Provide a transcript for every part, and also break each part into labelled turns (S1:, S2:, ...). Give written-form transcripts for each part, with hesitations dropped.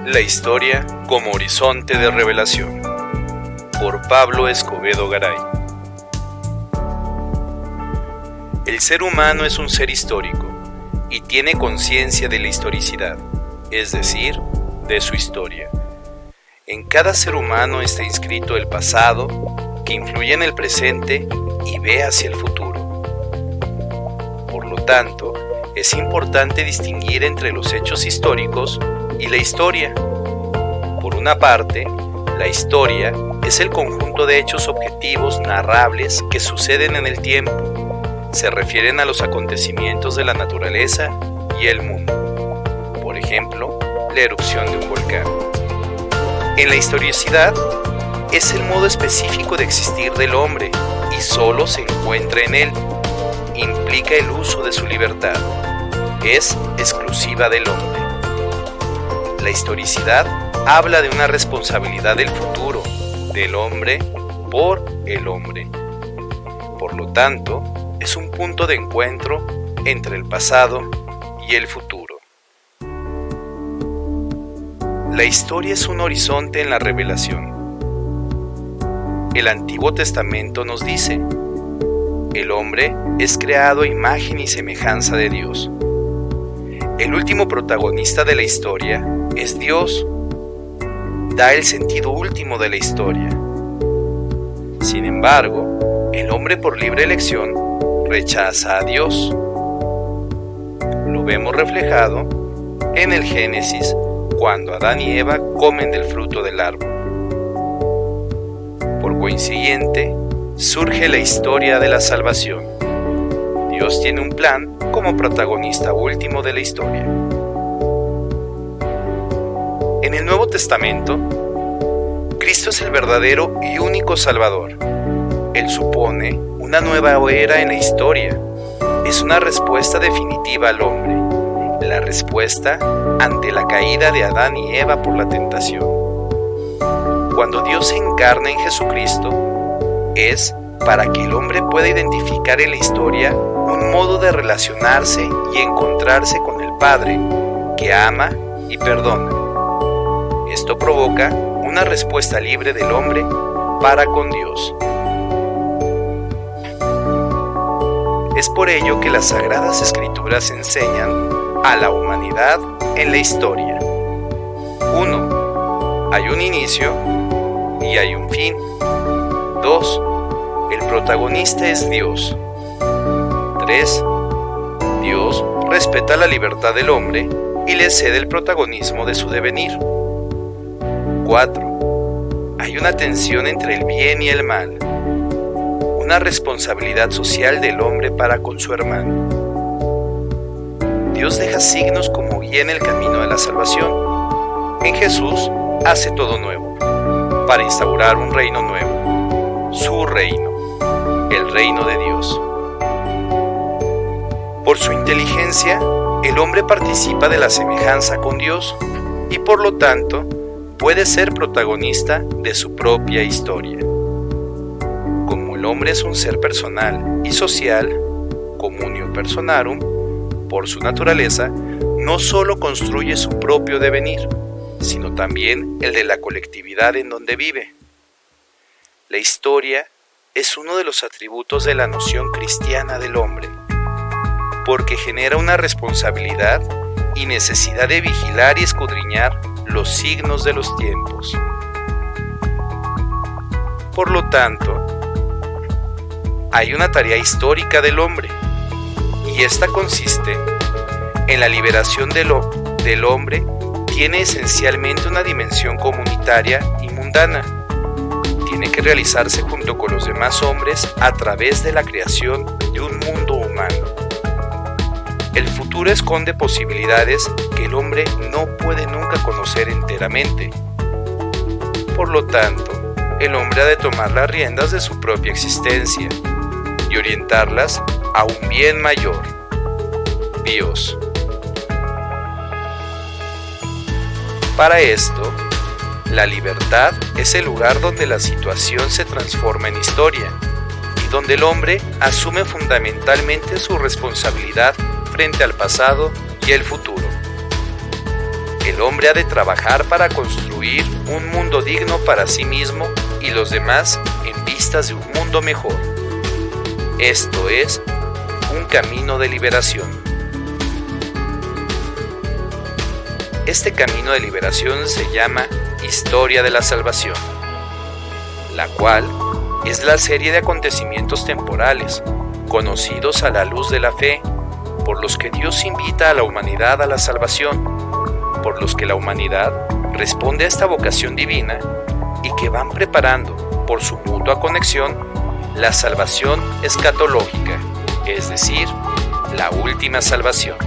S1: La historia como horizonte de revelación, por Pablo Escobedo Garay. El ser humano es un ser histórico y tiene conciencia de la historicidad, es decir, de su historia. En cada ser humano está inscrito el pasado, que influye en el presente y ve hacia el futuro. Por lo tanto, es importante distinguir entre los hechos históricos y la historia. Por una parte, la historia es el conjunto de hechos objetivos narrables que suceden en el tiempo. Se refieren a los acontecimientos de la naturaleza y el mundo. Por ejemplo, la erupción de un volcán. En la historicidad, es el modo específico de existir del hombre y solo se encuentra en él. Implica el uso de su libertad. Es exclusiva del hombre. La historicidad habla de una responsabilidad del futuro, del hombre por el hombre. Por lo tanto, es un punto de encuentro entre el pasado y el futuro. La historia es un horizonte en la revelación. El Antiguo Testamento nos dice: el hombre es creado a imagen y semejanza de Dios. El último protagonista de la historia es Dios. Da el sentido último de la historia. Sin embargo, el hombre por libre elección rechaza a Dios. Lo vemos reflejado en el Génesis, cuando Adán y Eva comen del fruto del árbol. Por consiguiente, surge la historia de la salvación. Dios tiene un plan como protagonista último de la historia. En el Nuevo Testamento, Cristo es el verdadero y único Salvador. Él supone una nueva era en la historia. Es una respuesta definitiva al hombre, la respuesta ante la caída de Adán y Eva por la tentación. Cuando Dios se encarna en Jesucristo, es para que el hombre pueda identificar en la historia un modo de relacionarse y encontrarse con el Padre, que ama y perdona. Esto provoca una respuesta libre del hombre para con Dios. Es por ello que las Sagradas Escrituras enseñan a la humanidad en la historia. 1. Hay un inicio y hay un fin. 2. El protagonista es Dios. 3. Dios respeta la libertad del hombre y le cede el protagonismo de su devenir. 4. Hay una tensión entre el bien y el mal. Una responsabilidad social del hombre para con su hermano. Dios deja signos como guía en el camino de la salvación. En Jesús hace todo nuevo, para instaurar un reino nuevo, su reino, el reino de Dios. Por su inteligencia, el hombre participa de la semejanza con Dios y por lo tanto puede ser protagonista de su propia historia. Como el hombre es un ser personal y social, communio personarum, por su naturaleza, no solo construye su propio devenir, sino también el de la colectividad en donde vive. La historia es uno de los atributos de la noción cristiana del hombre, porque genera una responsabilidad y necesidad de vigilar y escudriñar los signos de los tiempos. Por lo tanto, hay una tarea histórica del hombre, y esta consiste en la liberación del hombre. Tiene esencialmente una dimensión comunitaria y mundana. Tiene que realizarse junto con los demás hombres a través de la creación de un mundo humano. El futuro esconde posibilidades que el hombre no puede nunca conocer enteramente. Por lo tanto, el hombre ha de tomar las riendas de su propia existencia y orientarlas a un bien mayor, Dios. Para esto, la libertad es el lugar donde la situación se transforma en historia y donde el hombre asume fundamentalmente su responsabilidad frente al pasado y el futuro. El hombre ha de trabajar para construir un mundo digno para sí mismo y los demás en vistas de un mundo mejor. Esto es un camino de liberación. Este camino de liberación se llama Historia de la Salvación, la cual es la serie de acontecimientos temporales, conocidos a la luz de la fe, por los que Dios invita a la humanidad a la salvación, por los que la humanidad responde a esta vocación divina y que van preparando, por su mutua conexión, la salvación escatológica, es decir, la última salvación.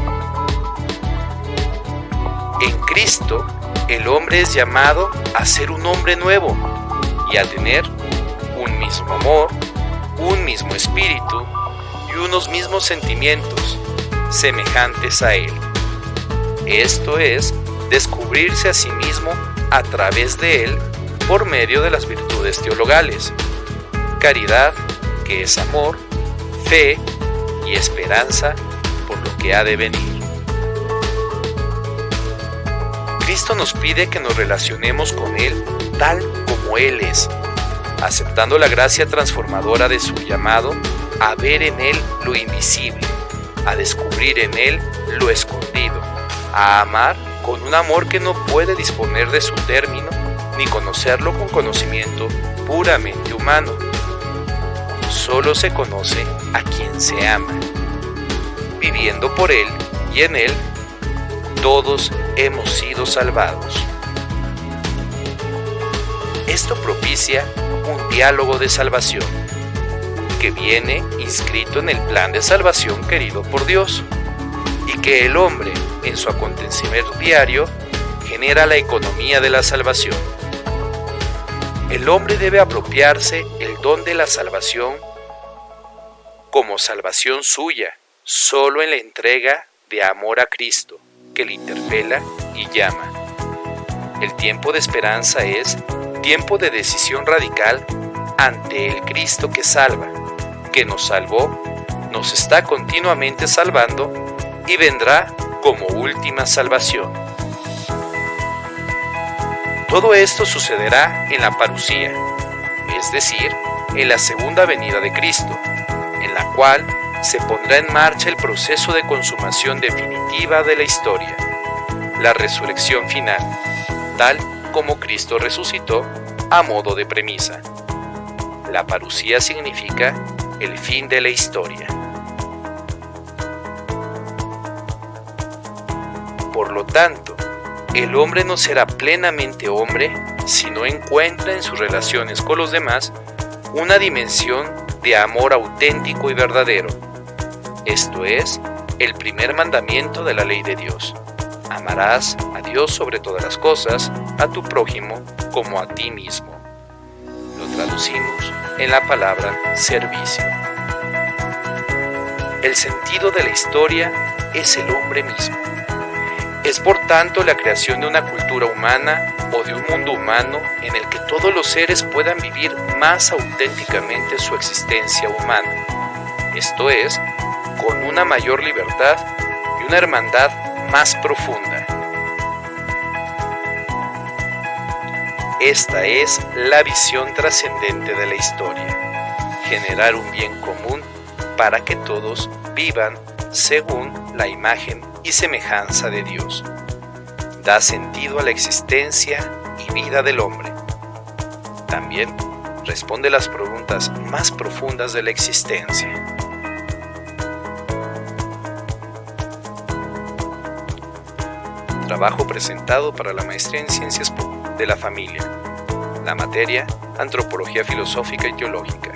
S1: En Cristo, el hombre es llamado a ser un hombre nuevo y a tener un mismo amor, un mismo espíritu y unos mismos sentimientos semejantes a Él. Esto es, descubrirse a sí mismo a través de Él por medio de las virtudes teologales: caridad, que es amor, fe y esperanza por lo que ha de venir. Cristo nos pide que nos relacionemos con Él tal como Él es, aceptando la gracia transformadora de su llamado a ver en Él lo invisible, a descubrir en Él lo escondido, a amar con un amor que no puede disponer de su término, ni conocerlo con conocimiento puramente humano. Solo se conoce a quien se ama. Viviendo por Él y en Él, todos hemos sido salvados. Esto propicia un diálogo de salvación, que viene inscrito en el plan de salvación querido por Dios, y que el hombre, en su acontecer diario, genera la economía de la salvación. El hombre debe apropiarse el don de la salvación como salvación suya, solo en la entrega de amor a Cristo, que le interpela y llama. El tiempo de esperanza es tiempo de decisión radical ante el Cristo que salva, que nos salvó, nos está continuamente salvando y vendrá como última salvación. Todo esto sucederá en la parusía, es decir, en la segunda venida de Cristo, en la cual se pondrá en marcha el proceso de consumación definitiva de la historia, la resurrección final, tal como Cristo resucitó a modo de premisa. La parusía significa el fin de la historia. Por lo tanto, el hombre no será plenamente hombre si no encuentra en sus relaciones con los demás una dimensión de amor auténtico y verdadero. Esto es el primer mandamiento de la ley de Dios: amarás a Dios sobre todas las cosas, a tu prójimo como a ti mismo. Lo traducimos en la palabra servicio. El sentido de la historia es el hombre mismo. Es por tanto la creación de una cultura humana o de un mundo humano en el que todos los seres puedan vivir más auténticamente su existencia humana. Esto es, con una mayor libertad y una hermandad más profunda. Esta es la visión trascendente de la historia: generar un bien común para que todos vivan según la imagen y semejanza de Dios. Da sentido a la existencia y vida del hombre. También responde las preguntas más profundas de la existencia. Trabajo presentado para la maestría en Ciencias de la Familia. La materia: Antropología Filosófica y Teológica.